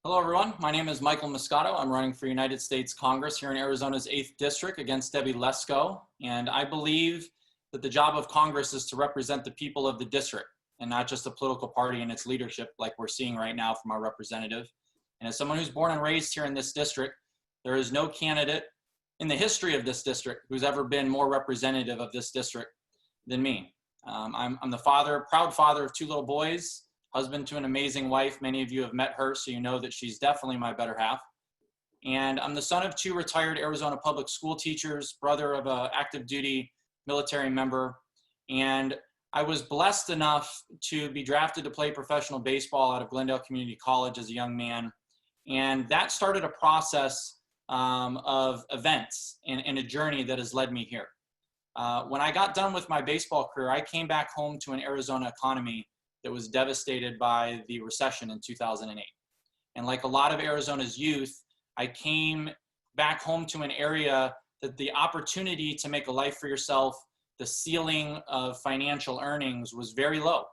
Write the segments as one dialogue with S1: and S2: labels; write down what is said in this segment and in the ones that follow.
S1: Hello, everyone. My name is Michael Muscato. I'm running for United States Congress here in Arizona's 8th District against Debbie Lesko. And I believe that the job of Congress is to represent the people of the district and not just a political party and its leadership like we're seeing right now from our representative. And as someone who's born and raised here in this district, there is no candidate in the history of this district who's ever been more representative of this district than me. I'm the proud father of 2 little boys, husband to an amazing wife. Many of you have met her, so you know that she's definitely my better half. And I'm the son of 2 retired Arizona public school teachers, brother of an active duty military member. And I was blessed enough to be drafted to play professional baseball out of Glendale Community College as a young man. And that started a process of events and a journey that has led me here. When I got done with my baseball career, I came back home to an Arizona economy that was devastated by the recession in 2008. And like a lot of Arizona's youth, I came back home to an area that the opportunity to make a life for yourself, the ceiling of financial earnings was very low.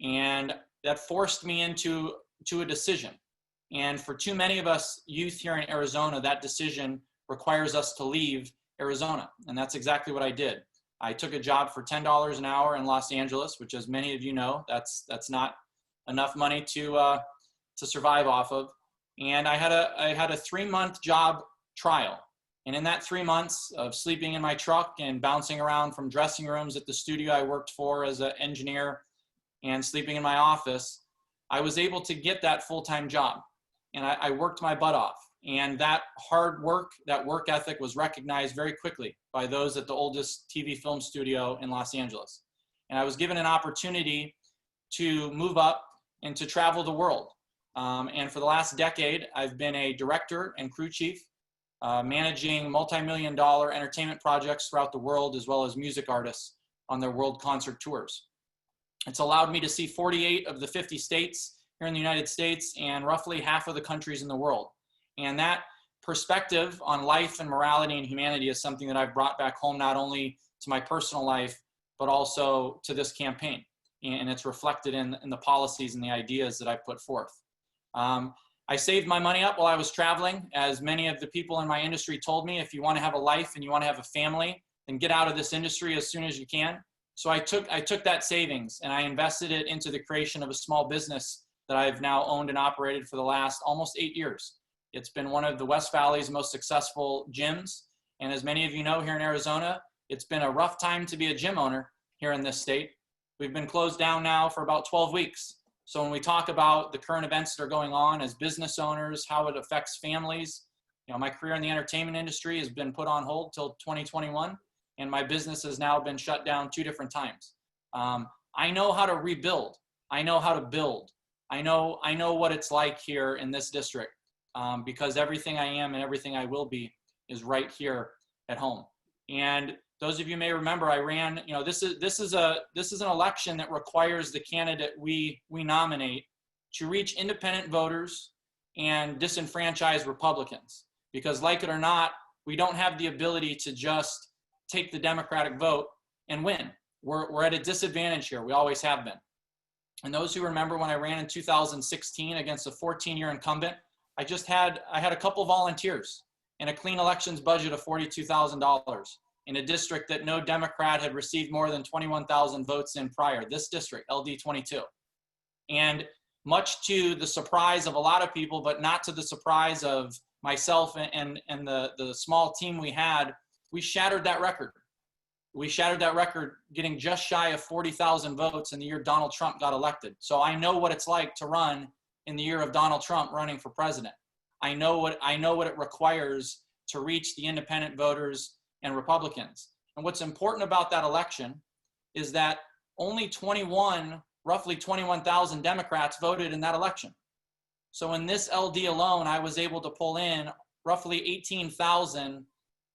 S1: And that forced me into a decision. And for too many of us youth here in Arizona, that decision requires us to leave Arizona. And that's exactly what I did. I took a job for $10 an hour in Los Angeles, which, as many of you know, that's not enough money to survive off of. And I had a 3-month job trial. And in that 3 months of sleeping in my truck and bouncing around from dressing rooms at the studio I worked for as an engineer and sleeping in my office, I was able to get that full-time job. And I worked my butt off. And that hard work, that work ethic was recognized very quickly by those at the oldest TV film studio in Los Angeles. And I was given an opportunity to move up and to travel the world. And for the last decade, I've been a director and crew chief, managing multi-million-dollar entertainment projects throughout the world, as well as music artists on their world concert tours. It's allowed me to see 48 of the 50 states here in the United States and roughly half of the countries in the world. And that perspective on life and morality and humanity is something that I've brought back home, not only to my personal life, but also to this campaign. And it's reflected in the policies and the ideas that I put forth. I saved my money up while I was traveling. As many of the people in my industry told me, if you want to have a life and you want to have a family, then get out of this industry as soon as you can. So I took that savings and I invested it into the creation of a small business that I've now owned and operated for the last almost 8 years. It's been one of the West Valley's most successful gyms. And as many of you know, here in Arizona, it's been a rough time to be a gym owner here in this state. We've been closed down now for about 12 weeks. So when we talk about the current events that are going on as business owners, how it affects families, my career in the entertainment industry has been put on hold till 2021. And my business has now been shut down 2 different times. I know how to rebuild. I know how to build. I know what it's like here in this district. Because everything I am and everything I will be is right here at home. And those of you may remember, I ran. This is an election that requires the candidate we nominate to reach independent voters and disenfranchise Republicans. Because, like it or not, we don't have the ability to just take the Democratic vote and win. We're at a disadvantage here. We always have been. And those who remember when I ran in 2016 against a 14-year incumbent, I had a couple volunteers and a clean elections budget of $42,000 in a district that no Democrat had received more than 21,000 votes in prior, this district, LD 22. And much to the surprise of a lot of people, but not to the surprise of myself and the small team we had, we shattered that record. We shattered that record getting just shy of 40,000 votes in the year Donald Trump got elected. So I know what it's like to run in the year of Donald Trump running for president. I know what it requires to reach the independent voters and Republicans. And what's important about that election is that only roughly 21,000 Democrats voted in that election. So in this LD alone, I was able to pull in roughly 18,000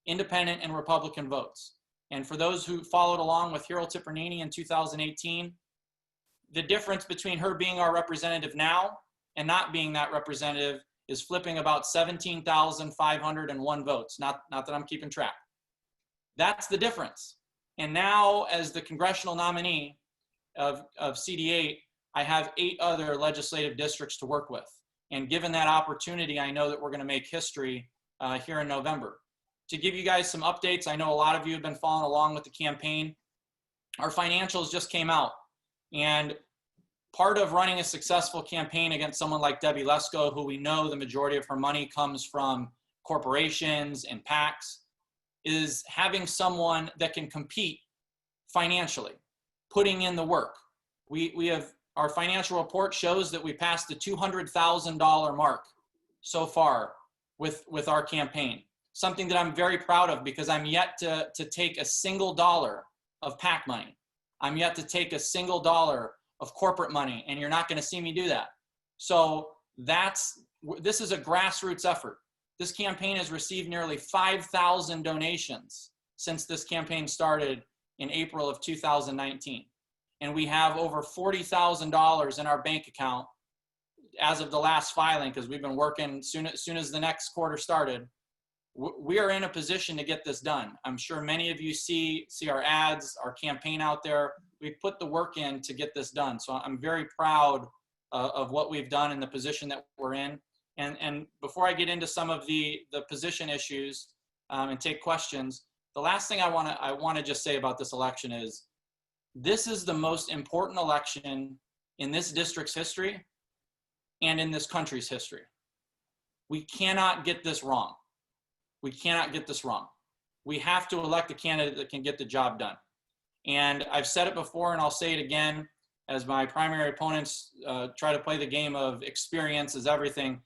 S1: independent and Republican votes. And for those who followed along with Hero Tipernini in 2018, the difference between her being our representative now and not being that representative is flipping about 17,501 votes. Not that I'm keeping track. That's the difference. And now, as the congressional nominee of CD8, I have 8 other legislative districts to work with. And given that opportunity, I know that we're going to make history here in November. To give you guys some updates, I know a lot of you have been following along with the campaign. Our financials just came out, and part of running a successful campaign against someone like Debbie Lesko, who we know the majority of her money comes from corporations and PACs, is having someone that can compete financially, putting in the work. We have, our financial report shows that we passed the $200,000 mark so far with our campaign. Something that I'm very proud of, because I'm yet to take a single dollar of PAC money. I'm yet to take a single dollar of corporate money, and you're not going to see me do that. So this is a grassroots effort. This campaign has received nearly 5,000 donations since this campaign started in April of 2019. And we have over $40,000 in our bank account as of the last filing, because we've been working soon as the next quarter started. We are in a position to get this done. I'm sure many of you see our ads, our campaign out there. We put the work in to get this done. So I'm very proud of what we've done and the position that we're in. And before I get into some of the position issues and take questions, the last thing I want to just say about this election is, this is the most important election in this district's history and in this country's history. We cannot get this wrong. We cannot get this wrong. We have to elect a candidate that can get the job done. And I've said it before, and I'll say it again, as my primary opponents try to play the game of experience is everything.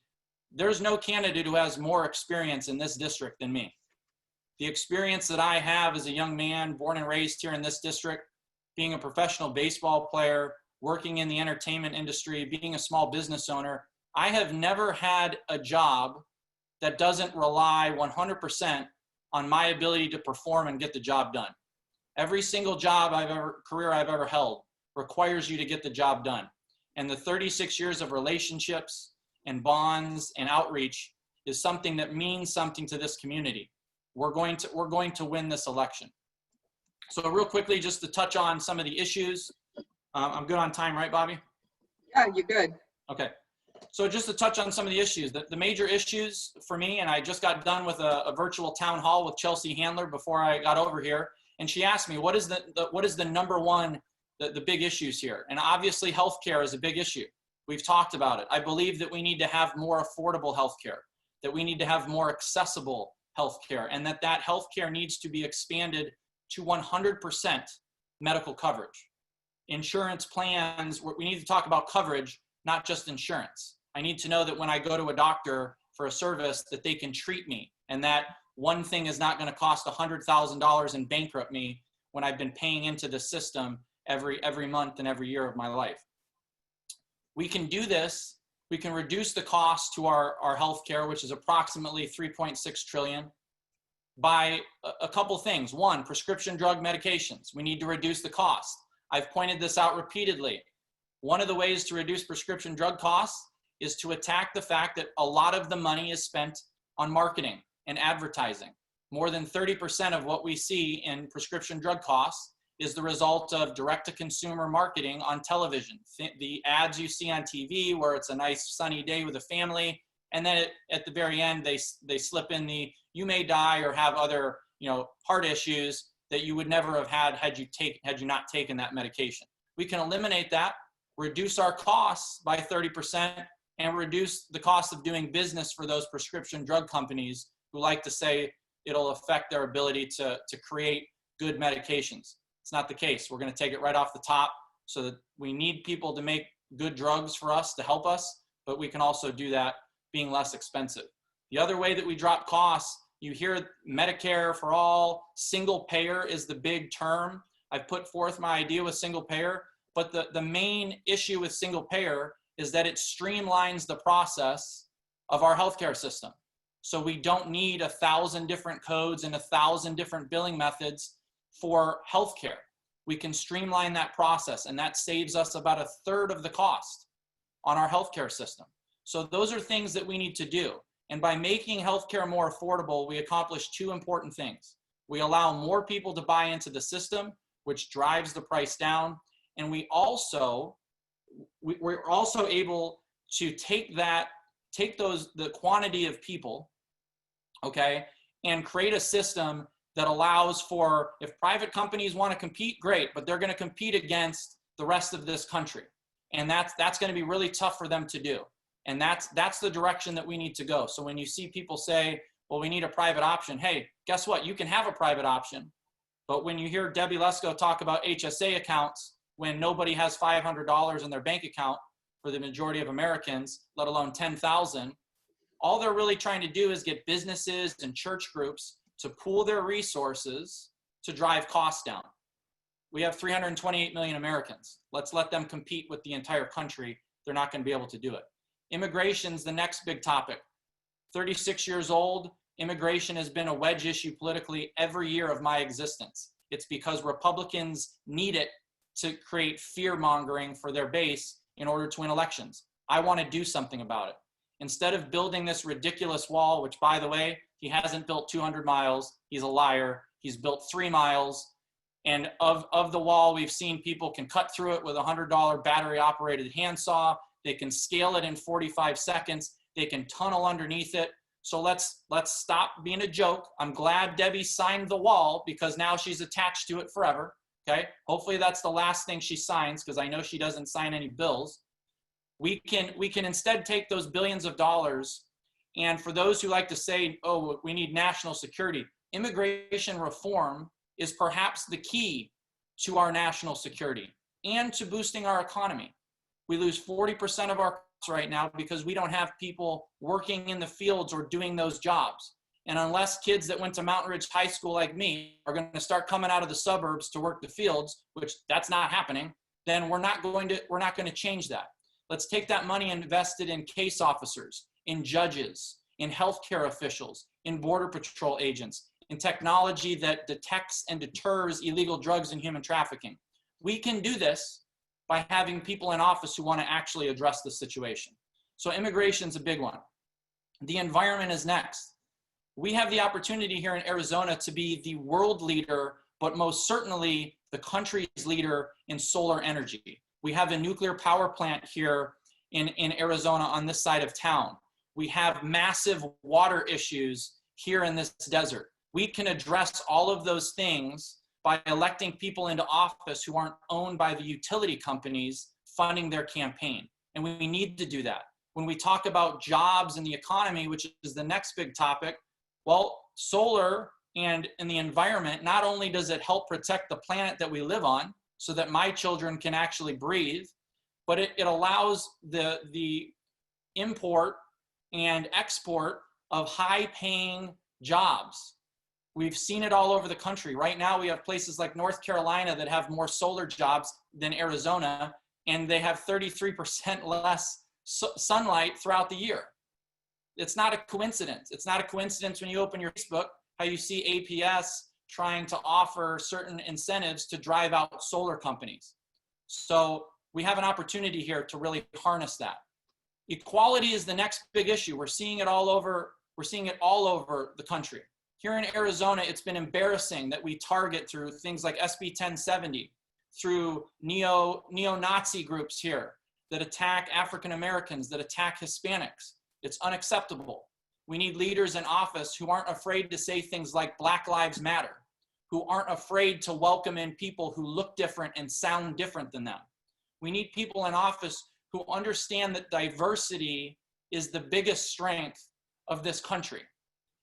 S1: There's no candidate who has more experience in this district than me. The experience that I have as a young man, born and raised here in this district, being a professional baseball player, working in the entertainment industry, being a small business owner, I have never had a job that doesn't rely 100% on my ability to perform and get the job done. Every single career I've ever held requires you to get the job done. And the 36 years of relationships and bonds and outreach is something that means something to this community. We're going to win this election. So real quickly, just to touch on some of the issues. I'm good on time, right, Bobby?
S2: Yeah, you're good.
S1: Okay. So just to touch on some of the issues, the major issues for me, and I just got done with a virtual town hall with Chelsea Handler before I got over here, and she asked me, what is the number one, the big issues here? And obviously healthcare is a big issue. We've talked about it. I believe that we need to have more affordable healthcare, that we need to have more accessible healthcare, and that healthcare needs to be expanded to 100% medical coverage. Insurance plans, we need to talk about coverage, not just insurance. I need to know that when I go to a doctor for a service that they can treat me, and that one thing is not going to cost $100,000 and bankrupt me when I've been paying into the system every month and every year of my life. We can do this. We can reduce the cost to our healthcare, which is approximately $3.6 trillion, by a couple things. One, prescription drug medications. We need to reduce the cost. I've pointed this out repeatedly. One of the ways to reduce prescription drug costs is to attack the fact that a lot of the money is spent on marketing and advertising. More than 30% of what we see in prescription drug costs is the result of direct-to-consumer marketing on television. The ads you see on TV where it's a nice sunny day with a family, and then at the very end they slip in the you may die or have other heart issues that you would never have had you not taken that medication. We can eliminate that, reduce our costs by 30%, and reduce the cost of doing business for those prescription drug companies who like to say it'll affect their ability to create good medications. It's not the case. We're going to take it right off the top, so that we need people to make good drugs for us to help us, but we can also do that being less expensive. The other way that we drop costs, you hear Medicare for all, single payer is the big term. I've put forth my idea with single payer, but the main issue with single payer is that it streamlines the process of our healthcare system. So we don't need 1,000 different codes and 1,000 different billing methods for healthcare. We can streamline that process, and that saves us about 1/3 of the cost on our healthcare system. So those are things that we need to do. And by making healthcare more affordable, we accomplish two important things. We allow more people to buy into the system, which drives the price down. And we're also able to take that take the quantity of people, okay, and create a system that allows for, if private companies want to compete, great, but they're going to compete against the rest of this country. And that's going to be really tough for them to do. And that's the direction that we need to go. So when you see people say, well, we need a private option, hey, guess what? You can have a private option. But when you hear Debbie Lesko talk about HSA accounts, when nobody has $500 in their bank account for the majority of Americans, let alone 10,000, all they're really trying to do is get businesses and church groups to pool their resources to drive costs down. We have 328 million Americans. Let's let them compete with the entire country. They're not going to be able to do it. Immigration's the next big topic. 36 years old, immigration has been a wedge issue politically every year of my existence. It's because Republicans need it to create fear-mongering for their base in order to win elections. I want to do something about it. Instead of building this ridiculous wall, which, by the way, he hasn't built 200 miles, he's a liar. He's built 3 miles. And of the wall, we've seen people can cut through it with a $100 battery-operated handsaw. They can scale it in 45 seconds. They can tunnel underneath it. So let's stop being a joke. I'm glad Debbie signed the wall because now she's attached to it forever. Okay, hopefully that's the last thing she signs because I know she doesn't sign any bills. We can instead take those billions of dollars, and for those who like to say, oh, we need national security, immigration reform is perhaps the key to our national security and to boosting our economy. We lose 40% of our crops right now because we don't have people working in the fields or doing those jobs. And unless kids that went to Mountain Ridge High School like me are going to start coming out of the suburbs to work the fields, which that's not happening, then we're not going to change that. Let's take that money and invest it in case officers, in judges, in healthcare officials, in border patrol agents, in technology that detects and deters illegal drugs and human trafficking. We can do this by having people in office who want to actually address the situation. So immigration's a big one. The environment is next. We have the opportunity here in Arizona to be the world leader, but most certainly the country's leader in solar energy. We have a nuclear power plant here in Arizona on this side of town. We have massive water issues here in this desert. We can address all of those things by electing people into office who aren't owned by the utility companies funding their campaign. And we need to do that. When we talk about jobs and the economy, which is the next big topic, well, solar and in the environment, not only does it help protect the planet that we live on so that my children can actually breathe, but it allows the import and export of high-paying jobs. We've seen it all over the country. Right now, we have places like North Carolina that have more solar jobs than Arizona, and they have 33% less sunlight throughout the year. It's not a coincidence. It's not a coincidence when you open your Facebook, how you see APS trying to offer certain incentives to drive out solar companies. So we have an opportunity here to really harness that. Equality is the next big issue. We're seeing it all over. We're seeing it all over the country. Here in Arizona, it's been embarrassing that we target through things like SB 1070, through neo-Nazi groups here that attack African Americans, that attack Hispanics. It's unacceptable. We need leaders in office who aren't afraid to say things like Black Lives Matter, who aren't afraid to welcome in people who look different and sound different than them. We need people in office who understand that diversity is the biggest strength of this country.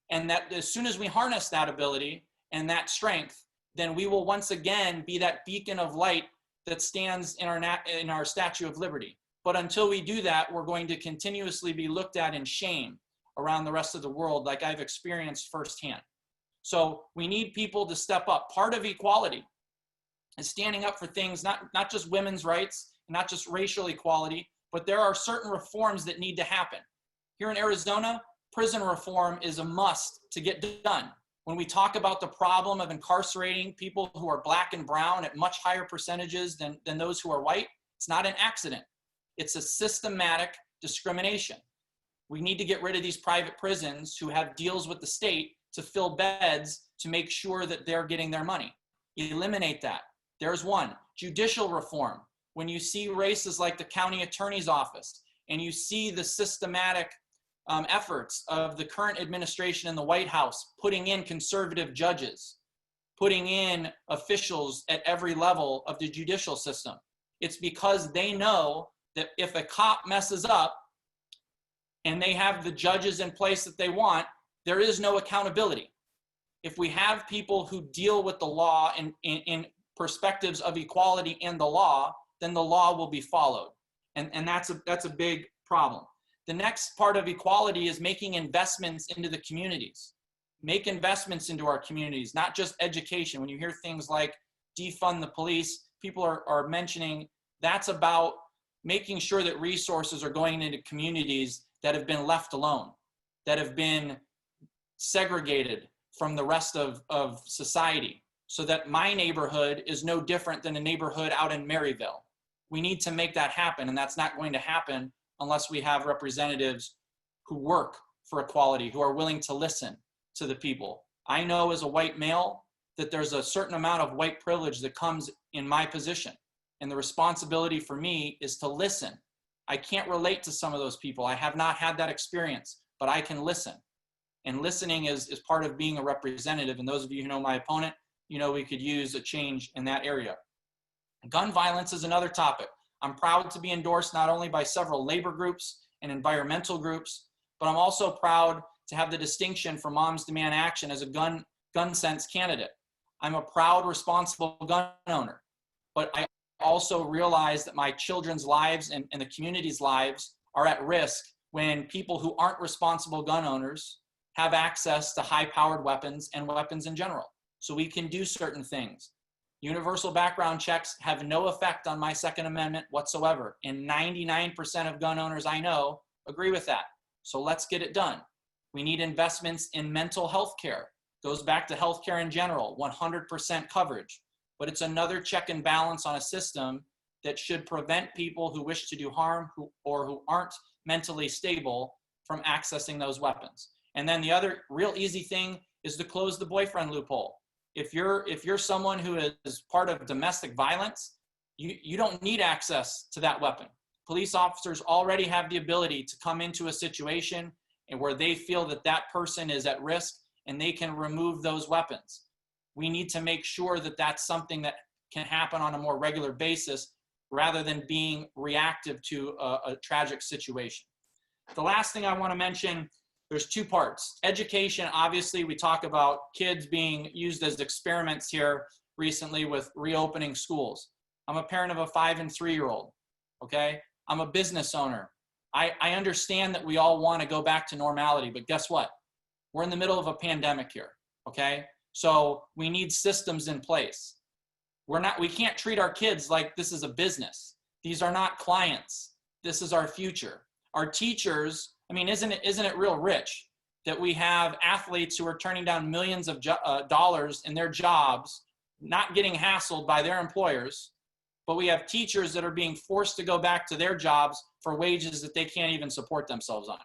S1: And that as soon as we harness that ability and that strength, then we will once again be that beacon of light that stands in our Statue of Liberty. But until we do that, we're going to continuously be looked at in shame around the rest of the world, like I've experienced firsthand. So we need people to step up. Part of equality is standing up for things, not just women's rights, not just racial equality, but there are certain reforms that need to happen. Here in Arizona, prison reform is a must to get done. When we talk about the problem of incarcerating people who are Black and brown at much higher percentages than those who are white, it's not an accident. It's a systematic discrimination. We need to get rid of these private prisons who have deals with the state to fill beds to make sure that they're getting their money. Eliminate that. There's one. Judicial reform. When you see races like the county attorney's office and you see the systematic efforts of the current administration in the White House, putting in conservative judges, putting in officials at every level of the judicial system. It's because they know that if a cop messes up and they have the judges in place that they want, there is no accountability. If we have people who deal with the law in perspectives of equality and the law, then the law will be followed. And that's a big problem. The next part of equality is making investments into the communities. Make investments into our communities, not just education. When you hear things like defund the police, people are mentioning that's about making sure that resources are going into communities that have been left alone, that have been segregated from the rest of society, so that my neighborhood is no different than a neighborhood out in Maryville. We need to make that happen, and that's not going to happen unless we have representatives who work for equality, who are willing to listen to the people. I know as a white male that there's a certain amount of white privilege that comes in my position, and the responsibility for me is to listen. I can't relate to some of those people. I have not had that experience, but I can listen. And listening is part of being a representative. And those of you who know my opponent, you know we could use a change in that area. Gun violence is another topic. I'm proud to be endorsed not only by several labor groups and environmental groups, but I'm also proud to have the distinction for Moms Demand Action as a gun sense candidate. I'm a proud, responsible gun owner, but I also realize that my children's lives and the community's lives are at risk when people who aren't responsible gun owners have access to high-powered weapons and weapons in general. So we can do certain things. Universal background checks have no effect on my Second Amendment whatsoever, and 99% of gun owners I know agree with that. So let's get it done. We need investments in mental health care. Goes back to healthcare in general, 100% coverage. But it's another check and balance on a system that should prevent people who wish to do harm or who aren't mentally stable from accessing those weapons. And then the other real easy thing is to close the boyfriend loophole. If you're someone who is part of domestic violence, you don't need access to that weapon. Police officers already have the ability to come into a situation and where they feel that that person is at risk, and they can remove those weapons. We need to make sure that that's something that can happen on a more regular basis rather than being reactive to a tragic situation. The last thing I want to mention, there's two parts. Education, obviously, we talk about kids being used as experiments here recently with reopening schools. I'm a parent of a 5- and 3-year-old, okay? I'm a business owner. I understand that we all want to go back to normality, but guess what? We're in the middle of a pandemic here, okay? So we need systems in place. We can't treat our kids like this is a business. These are not clients. This is our future. Our teachers, I mean, isn't it real rich that we have athletes who are turning down millions of dollars in their jobs, not getting hassled by their employers, but we have teachers that are being forced to go back to their jobs for wages that they can't even support themselves on.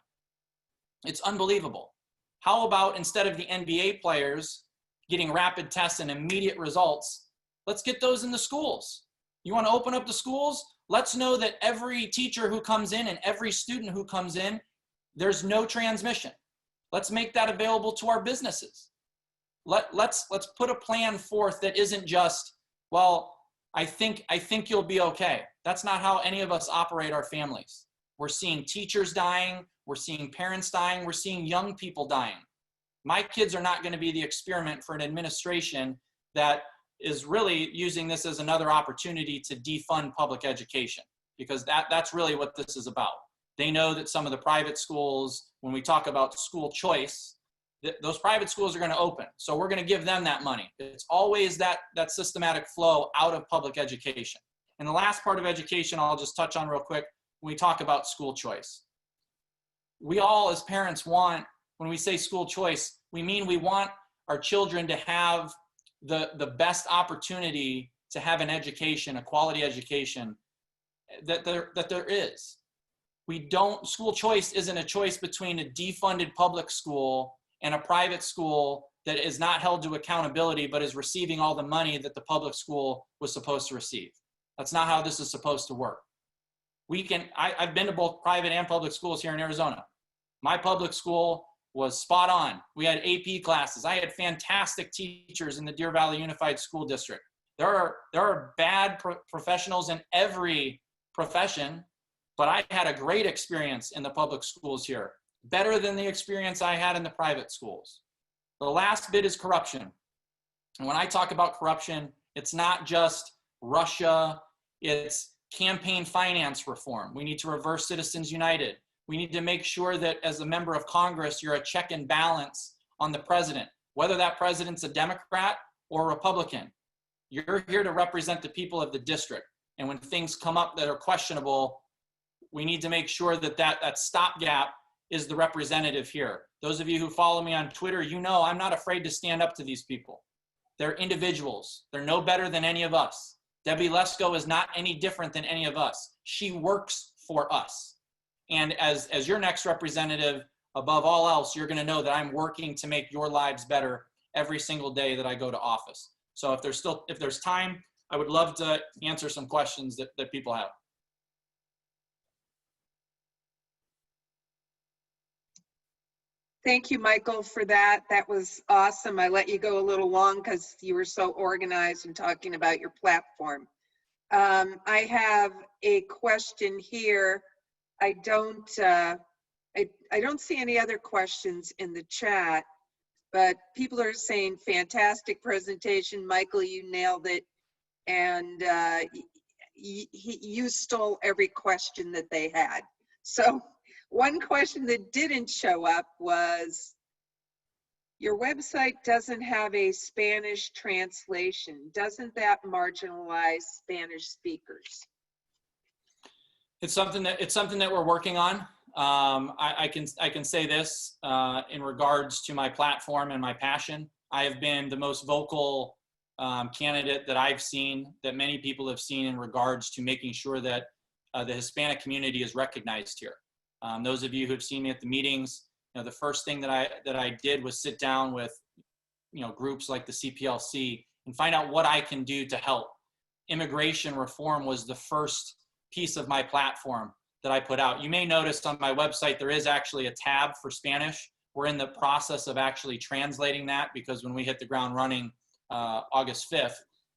S1: It's unbelievable. How about instead of the NBA players getting rapid tests and immediate results, let's get those in the schools. You want to open up the schools? Let's know that every teacher who comes in and every student who comes in, there's no transmission. Let's make that available to our businesses. Let's put a plan forth that isn't just, well, I think you'll be okay. That's not how any of us operate our families. We're seeing teachers dying. We're seeing parents dying. We're seeing young people dying. My kids are not going to be the experiment for an administration that is really using this as another opportunity to defund public education, because that's really what this is about. They know that some of the private schools, when we talk about school choice, those private schools are going to open. So we're going to give them that money. It's always that systematic flow out of public education. And the last part of education I'll just touch on real quick when we talk about school choice. We all as parents want, when we say school choice, we mean we want our children to have the best opportunity to have an education, a quality education that there is. School choice isn't a choice between a defunded public school and a private school that is not held to accountability but is receiving all the money that the public school was supposed to receive. That's not how this is supposed to work. I've been to both private and public schools here in Arizona. My public school was spot on. We had AP classes. I had fantastic teachers in the Deer Valley Unified School District. There are bad professionals in every profession, but I had a great experience in the public schools here, better than the experience I had in the private schools. The last bit is corruption. And when I talk about corruption, it's not just Russia, it's campaign finance reform. We need to reverse Citizens United. We need to make sure that as a member of Congress, you're a check and balance on the president, whether that president's a Democrat or a Republican. You're here to represent the people of the district. And when things come up that are questionable, we need to make sure that that stopgap is the representative here. Those of you who follow me on Twitter, you know I'm not afraid to stand up to these people. They're individuals. They're no better than any of us. Debbie Lesko is not any different than any of us. She works for us. And as your next representative, above all else, you're gonna know that I'm working to make your lives better every single day that I go to office. So if there's time, I would love to answer some questions that people have.
S2: Thank you, Michael, for that. That was awesome. I let you go a little long because you were so organized and talking about your platform. I have a question here. I don't see any other questions in the chat, but people are saying fantastic presentation, Michael. You nailed it, and you stole every question that they had. So one question that didn't show up was, your website doesn't have a Spanish translation. Doesn't that marginalize Spanish speakers?
S1: It's something that we're working on. I can say this in regards to my platform and my passion. I have been the most vocal candidate that I've seen, that many people have seen, in regards to making sure that the Hispanic community is recognized here. Those of you who have seen me at the meetings, the first thing that I did was sit down with groups like the CPLC and find out what I can do to help. Immigration reform was the first piece of my platform that I put out. You may notice on my website there is actually a tab for Spanish. We're in the process of actually translating that, because when we hit the ground running August 5th,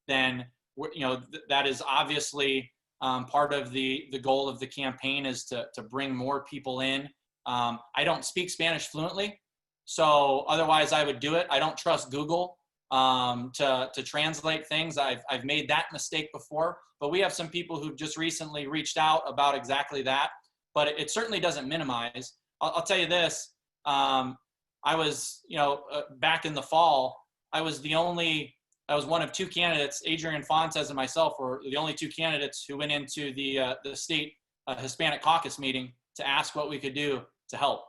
S1: then that is obviously part of the goal of the campaign, is to bring more people in. I don't speak Spanish fluently, so otherwise I would do it. I don't trust Google to translate things. I've made that mistake before, but we have some people who just recently reached out about exactly that, but it certainly doesn't minimize. I'll tell you this, I was, back in the fall, I was one of two candidates. Adrian Fontes and myself were the only two candidates who went into the state Hispanic caucus meeting to ask what we could do to help.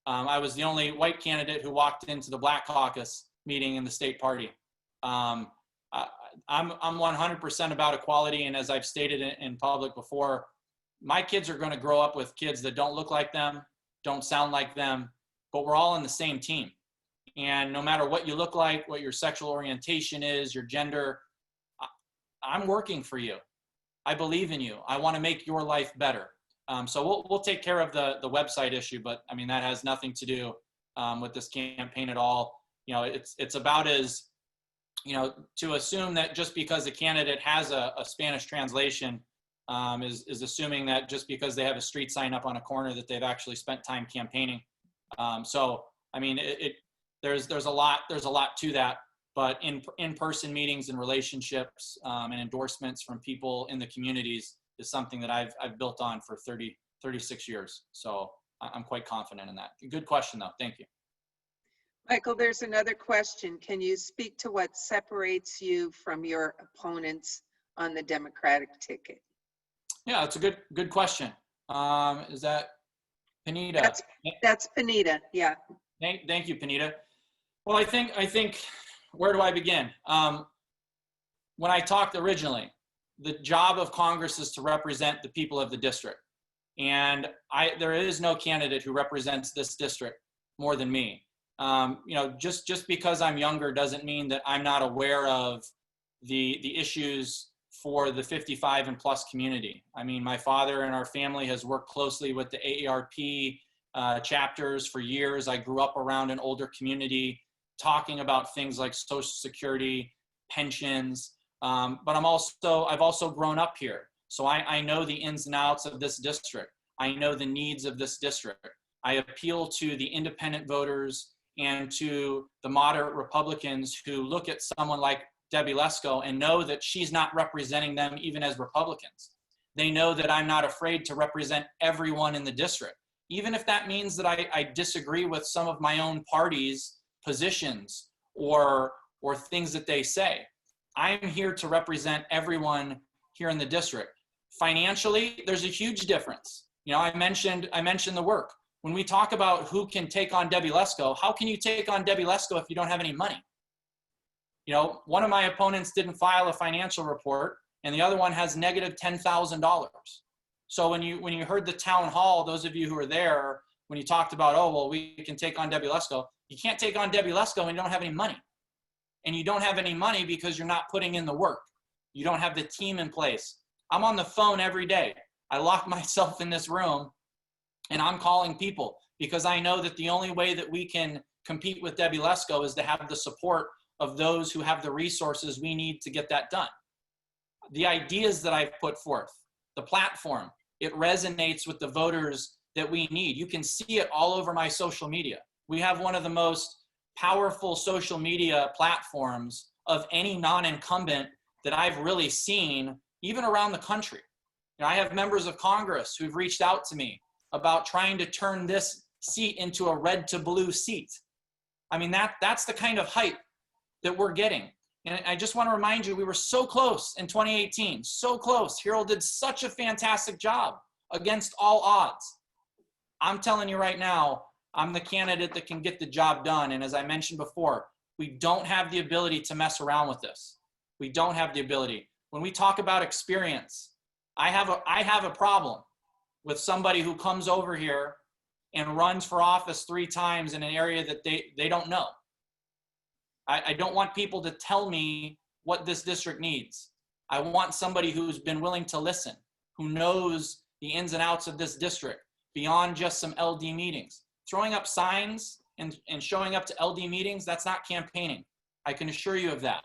S1: I was the only white candidate who walked into the Black caucus meeting in the state party. I'm 100% about equality, and as I've stated in public before, my kids are going to grow up with kids that don't look like them, don't sound like them, but we're all on the same team. And no matter what you look like, what your sexual orientation is, your gender, I'm working for you. I believe in you. I want to make your life better. So we'll take care of the website issue, but I mean, that has nothing to do with this campaign at all. It's about to assume that just because a candidate has a Spanish translation is assuming that just because they have a street sign up on a corner that they've actually spent time campaigning. So I mean, there's a lot to that, but in-person meetings and relationships and endorsements from people in the communities is something that I've built on for 36 years. So I'm quite confident in that. Good question though, thank you.
S2: Michael, there's another question. Can you speak to what separates you from your opponents on the Democratic ticket?
S1: Yeah, that's a good question. Is that Panita?
S2: That's Panita, yeah.
S1: Thank you, Panita. Well, I think, where do I begin? When I talked originally, the job of Congress is to represent the people of the district. And there is no candidate who represents this district more than me. Just because I'm younger doesn't mean that I'm not aware of the issues for the 55 and plus community. I mean, my father and our family has worked closely with the AARP chapters for years. I grew up around an older community talking about things like Social Security, pensions, but I've also grown up here. So I know the ins and outs of this district. I know the needs of this district. I appeal to the independent voters and to the moderate Republicans who look at someone like Debbie Lesko and know that she's not representing them even as Republicans. They know that I'm not afraid to represent everyone in the district, even if that means that I disagree with some of my own party's positions or things that they say. I'm here to represent everyone here in the district. Financially, there's a huge difference. You know, I mentioned the work. When we talk about who can take on Debbie Lesko, how can you take on Debbie Lesko if you don't have any money? You know, one of my opponents didn't file a financial report, and the other one has negative $10,000. So when you heard the town hall, those of you who were there, when you talked about, oh, well, we can take on Debbie Lesko, you can't take on Debbie Lesko when you don't have any money. And you don't have any money because you're not putting in the work. You don't have the team in place. I'm on the phone every day. I lock myself in this room and I'm calling people because I know that the only way that we can compete with Debbie Lesko is to have the support of those who have the resources we need to get that done. The ideas that I've put forth, the platform, it resonates with the voters that we need. You can see it all over my social media. We have one of the most powerful social media platforms of any non-incumbent that I've really seen, even around the country. You know, I have members of Congress who've reached out to me about trying to turn this seat into a red to blue seat. I mean, that's the kind of hype that we're getting. And I just want to remind you, we were so close in 2018, so close. Hero did such a fantastic job against all odds. I'm telling you right now, I'm the candidate that can get the job done. And as I mentioned before, we don't have the ability to mess around with this. We don't have the ability. When we talk about experience, I have a problem with somebody who comes over here and runs for office 3 times in an area that they don't know. I don't want people to tell me what this district needs. I want somebody who's been willing to listen, who knows the ins and outs of this district beyond just some LD meetings. Throwing up signs and showing up to LD meetings, that's not campaigning. I can assure you of that.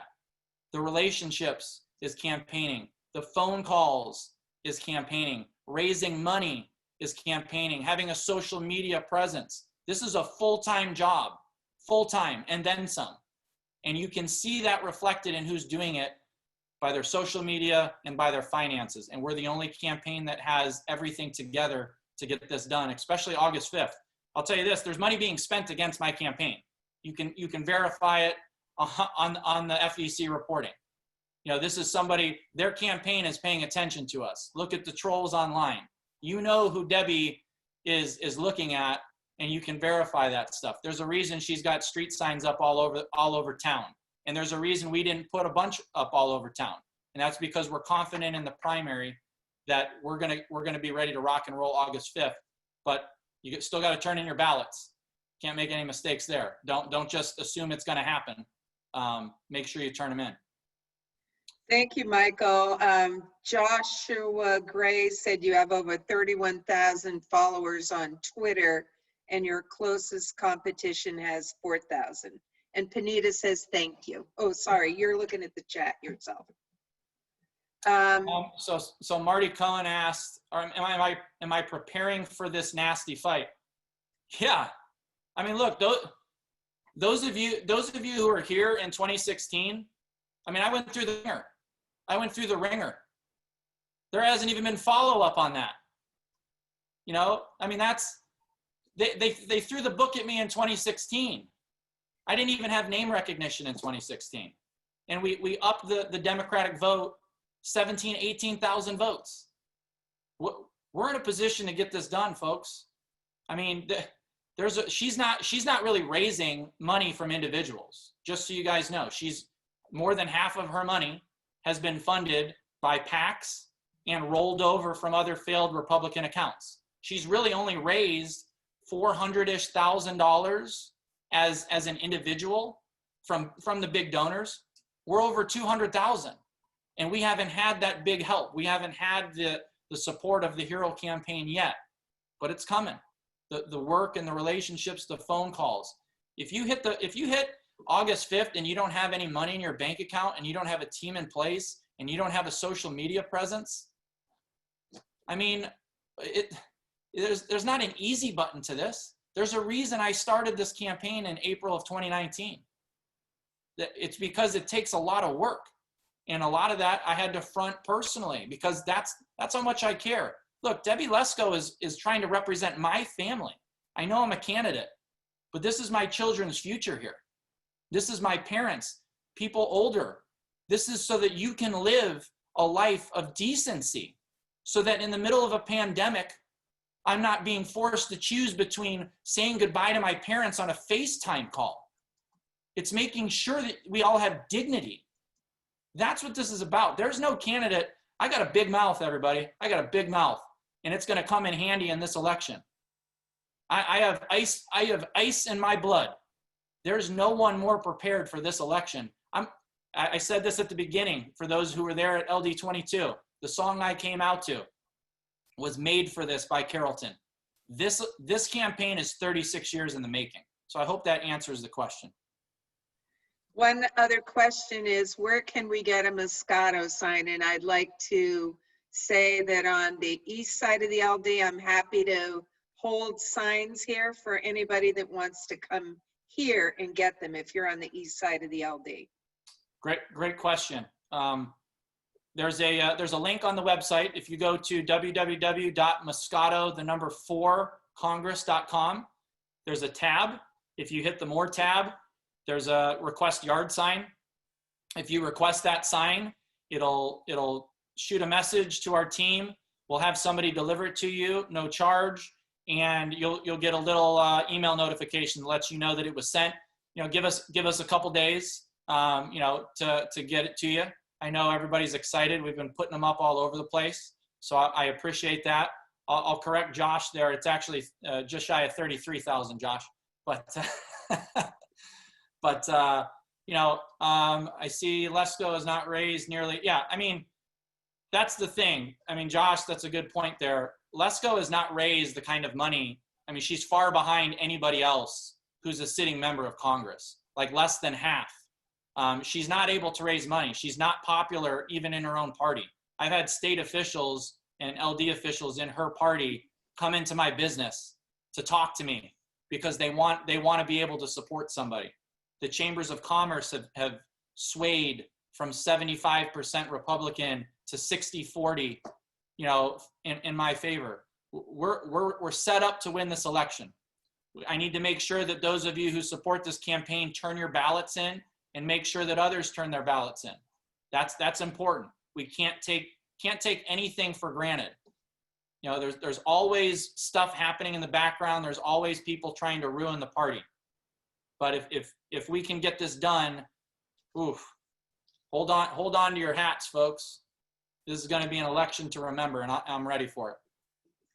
S1: The relationships is campaigning. The phone calls is campaigning. Raising money is campaigning. Having a social media presence. This is a full-time job, full-time and then some. And you can see that reflected in who's doing it by their social media and by their finances. And we're the only campaign that has everything together to get this done, especially August 5th. I'll tell you this, there's money being spent against my campaign. You can verify it on the FEC reporting. You know, this is somebody, their campaign is paying attention to us. Look at the trolls online. You know who Debbie is looking at, and you can verify that stuff. There's a reason she's got street signs up all over town. And there's a reason we didn't put a bunch up all over town. And that's because we're confident in the primary that we're gonna be ready to rock and roll August 5th. But you still got to turn in your ballots. Can't make any mistakes there. Don't just assume it's going to happen. Make sure you turn them in.
S2: Thank you, Michael. Joshua Gray said you have over 31,000 followers on Twitter and your closest competition has 4,000. And Panita says, thank you. Oh, sorry, you're looking at the chat yourself.
S1: So Marty Cohen asked, am I preparing for this nasty fight? Yeah. I mean, look, those of you who are here in 2016, I mean, I went through the ringer. There hasn't even been follow-up on that. You know, I mean, they threw the book at me in 2016. I didn't even have name recognition in 2016. And we upped the Democratic vote 18,000 votes. We're in a position to get this done, folks. I mean, she's not really raising money from individuals. Just so you guys know, she's more than half of her money has been funded by PACs and rolled over from other failed Republican accounts. She's really only raised $400,000 as an individual from the big donors. We're over 200,000. And we haven't had that big help. We haven't had the support of the Hero campaign yet, but it's coming. the work and the relationships, the phone calls. If you hit August 5th and you don't have any money in your bank account and you don't have a team in place and you don't have a social media presence, I mean, there's not an easy button to this. There's a reason I started this campaign in April of 2019. It's because it takes a lot of work. And a lot of that I had to front personally because that's how much I care. Look, Debbie Lesko is trying to represent my family. I know I'm a candidate, but this is my children's future here. This is my parents, people older. This is so that you can live a life of decency, so that in the middle of a pandemic, I'm not being forced to choose between saying goodbye to my parents on a FaceTime call. It's making sure that we all have dignity. That's what this is about. There's no candidate. I got a big mouth, everybody. I got a big mouth, and it's going to come in handy in this election. I have ice in my blood. There's no one more prepared for this election. I said this at the beginning for those who were there at LD22. The song I came out to was made for this by Carrollton. This campaign is 36 years in the making. So I hope that answers the question.
S2: One other question is, where can we get a Muscato sign? And I'd like to say that on the east side of the LD, I'm happy to hold signs here for anybody that wants to come here and get them if you're on the east side of the LD.
S1: Great question. There's a link on the website. If you go to www.muscato4congress.com, there's a tab. If you hit the More tab, there's a request yard sign. If you request that sign, it'll shoot a message to our team. We'll have somebody deliver it to you, no charge, and you'll get a little email notification that lets you know that it was sent. Give us a couple days, to get it to you. I know everybody's excited. We've been putting them up all over the place, so I appreciate that. I'll correct Josh there. It's actually just shy of 33,000, Josh. But I see Lesko is not raised nearly. Yeah, I mean, that's the thing. I mean, Josh, that's a good point there. Lesko has not raised the kind of money. I mean, she's far behind anybody else who's a sitting member of Congress, like less than half. She's not able to raise money. She's not popular even in her own party. I've had state officials and LD officials in her party come into my business to talk to me because they want to be able to support somebody. The chambers of commerce have swayed from 75% Republican to 60-40, in my favor. We're set up to win this election. I need to make sure that those of you who support this campaign turn your ballots in and make sure that others turn their ballots in. That's important. We can't take anything for granted. There's always stuff happening in the background. There's always people trying to ruin the party. But if we can get this done, oof, hold on to your hats, folks. This is going to be an election to remember, and I'm ready for it.